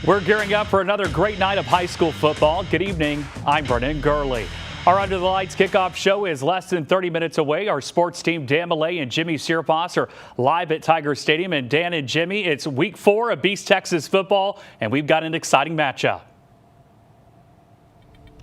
We're gearing up for another great night of high school football. Good evening. I'm Brennan Gurley. Our Under the Lights kickoff show is less than 30 minutes away. Our sports team, Dan Millay and Jimmy Sierpas, are live at Tiger Stadium. And Dan and Jimmy, it's week 4 of Beast Texas football, and we've got an exciting matchup.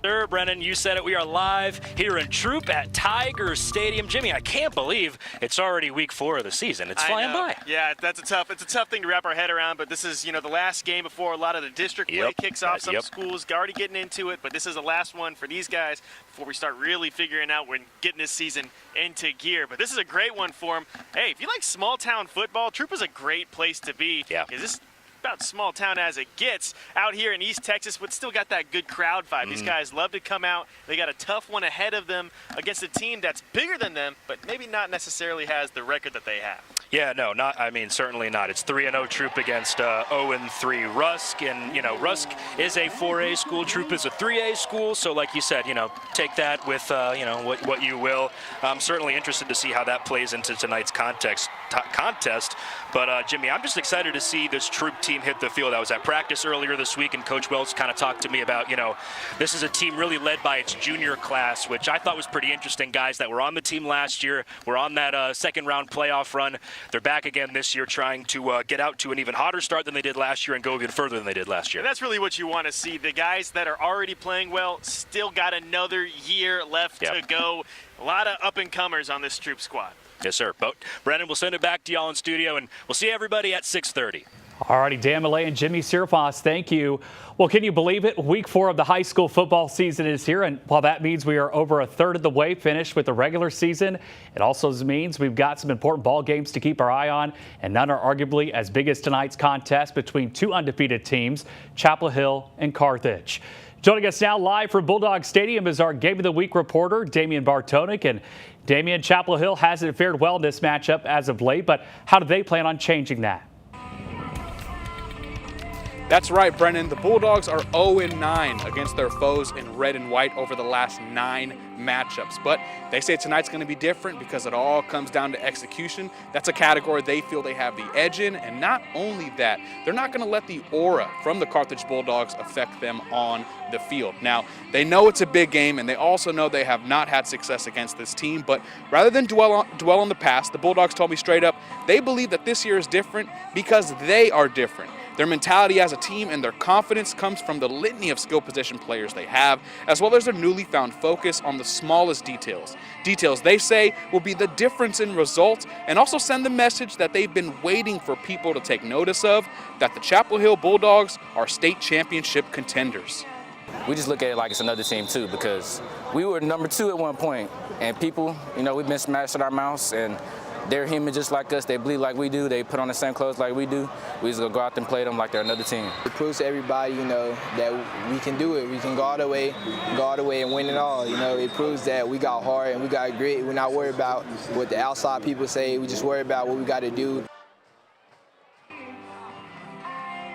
Sure, Brennan, you said it. We are live here in Troop at Tiger Stadium. Jimmy, I can't believe it's already week 4 of the season. It's flying by. Yeah, it's a tough thing to wrap our head around, but this is, the last game before a lot of the district play kicks off. Some schools are already getting into it, but this is the last one for these guys before we start really figuring out when getting this season into gear. But this is a great one for them. Hey, if you like small town football, Troop is a great place to be. Yeah. Because this about small town as it gets out here in East Texas, but still got that good crowd vibe. These guys love to come out. They got a tough one ahead of them against a team that's bigger than them, but maybe not necessarily has the record that they have. Yeah, no, certainly not. It's 3-0 Troop against 0-3 Rusk, and Rusk is a 4A school, Troop is a 3A school, so like you said, take that with what you will. I'm certainly interested to see how that plays into tonight's contest. But Jimmy, I'm just excited to see this Troop team hit the field. I was at practice earlier this week, and Coach Wells kind of talked to me about, this is a team really led by its junior class, which I thought was pretty interesting. Guys that were on the team last year, were on that second round playoff run. They're back again this year, trying to get out to an even hotter start than they did last year and go even further than they did last year. And that's really what you want to see. The guys that are already playing well still got another year left to go. A lot of up-and-comers on this Troop squad. Yes, sir. But Brennan, we'll send it back to y'all in studio, and we'll see everybody at 6:30. All righty, Dan Millay and Jimmy Sierpas, thank you. Well, can you believe it? Week 4 of the high school football season is here, and while that means we are over a third of the way finished with the regular season, it also means we've got some important ball games to keep our eye on, and none are arguably as big as tonight's contest between 2 undefeated teams, Chapel Hill and Carthage. Joining us now live from Bulldog Stadium is our Game of the Week reporter, Damian Bartonik. And Damian, Chapel Hill hasn't fared well in this matchup as of late, but how do they plan on changing that? That's right, Brennan. The Bulldogs are 0-9 against their foes in red and white over the last 9 matchups. But they say tonight's going to be different because it all comes down to execution. That's a category they feel they have the edge in. And not only that, they're not going to let the aura from the Carthage Bulldogs affect them on the field. Now, they know it's a big game, and they also know they have not had success against this team. But rather than dwell on the past, the Bulldogs told me straight up, they believe that this year is different because they are different. Their mentality as a team and their confidence comes from the litany of skill position players they have, as well as their newly found focus on the smallest details. Details they say will be the difference in results and also send the message that they've been waiting for people to take notice of, that the Chapel Hill Bulldogs are state championship contenders. We just look at it like it's another team too, because we were number 2 at one point, and people, we've been smashed at our mouths, and they're human just like us. They bleed like we do. They put on the same clothes like we do. We just gonna go out there and play them like they're another team. It proves to everybody, that we can do it. We can go all the way and win it all. It proves that we got heart and we got grit. We're not worried about what the outside people say. We just worry about what we got to do.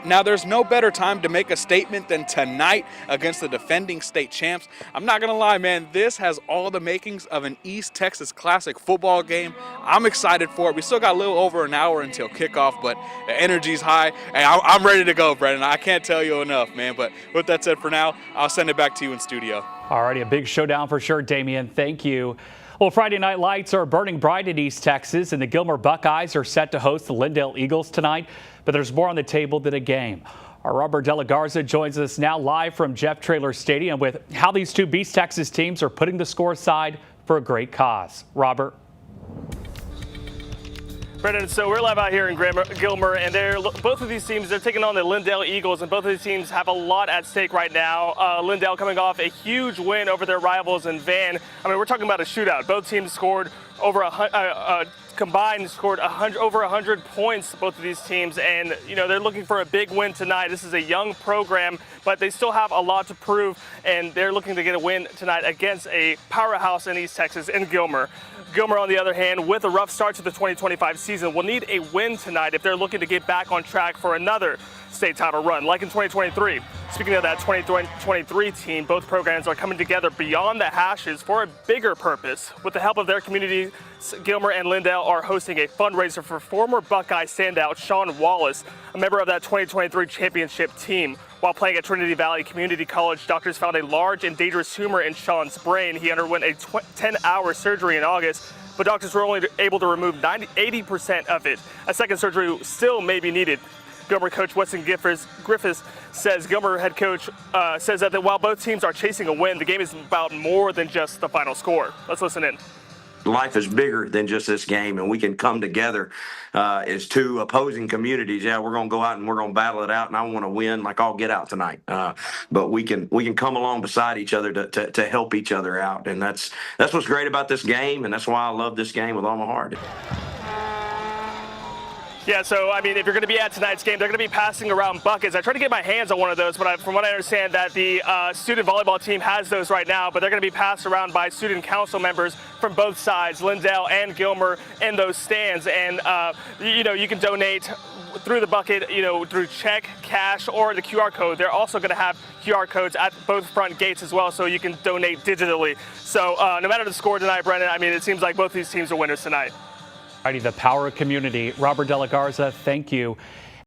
Now, there's no better time to make a statement than tonight against the defending state champs. I'm not going to lie, man, this has all the makings of an East Texas Classic football game. I'm excited for it. We still got a little over an hour until kickoff, but the energy's high. And I'm ready to go, Brendan. I can't tell you enough, man. But with that said, for now, I'll send it back to you in studio. All righty, a big showdown for sure, Damian. Thank you. Well, Friday night lights are burning bright in East Texas, and the Gilmer Buckeyes are set to host the Lindale Eagles tonight. But there's more on the table than a game. Our Robert De La Garza joins us now live from Jeff Traylor Stadium with how these 2 Beast Texas teams are putting the score aside for a great cause. Robert. Brendan, so we're live out here in Gilmer, and both of these teams, they're taking on the Lindale Eagles, and both of these teams have a lot at stake right now. Lindale coming off a huge win over their rivals in Van. We're talking about a shootout. Both teams scored over combined scored over 100 points, both of these teams, and they're looking for a big win tonight. This is a young program, but they still have a lot to prove, and they're looking to get a win tonight against a powerhouse in East Texas in Gilmer. Gilmer, on the other hand, with a rough start to the 2025 season, will need a win tonight if they're looking to get back on track for another state title run, like in 2023. Speaking of that 2023 team, both programs are coming together beyond the hashes for a bigger purpose. With the help of their community, Gilmer and Lindale are hosting a fundraiser for former Buckeye standout Sean Wallace, a member of that 2023 championship team. While playing at Trinity Valley Community College, doctors found a large and dangerous tumor in Sean's brain. He underwent a 10-hour surgery in August, but doctors were only able to remove 80% of it. A second surgery still may be needed. Gilmer coach Weston Griffiths says Gilmer head coach says that while both teams are chasing a win, the game is about more than just the final score. Let's listen in. Life is bigger than just this game, and we can come together as two opposing communities. Yeah, we're going to go out and we're going to battle it out, and I want to win like all get out tonight. But we can come along beside each other to help each other out, and that's what's great about this game, and that's why I love this game with all my heart. Yeah, so, I mean, if you're going to be at tonight's game, they're going to be passing around buckets. I tried to get my hands on one of those, but from what I understand, that the student volleyball team has those right now, but they're going to be passed around by student council members from both sides, Lindale and Gilmer, in those stands. And, you can donate through the bucket, through check, cash, or the QR code. They're also going to have QR codes at both front gates as well, so you can donate digitally. So no matter the score tonight, Brendan, I mean, it seems like both these teams are winners tonight. The power of community. Robert De La Garza, thank you.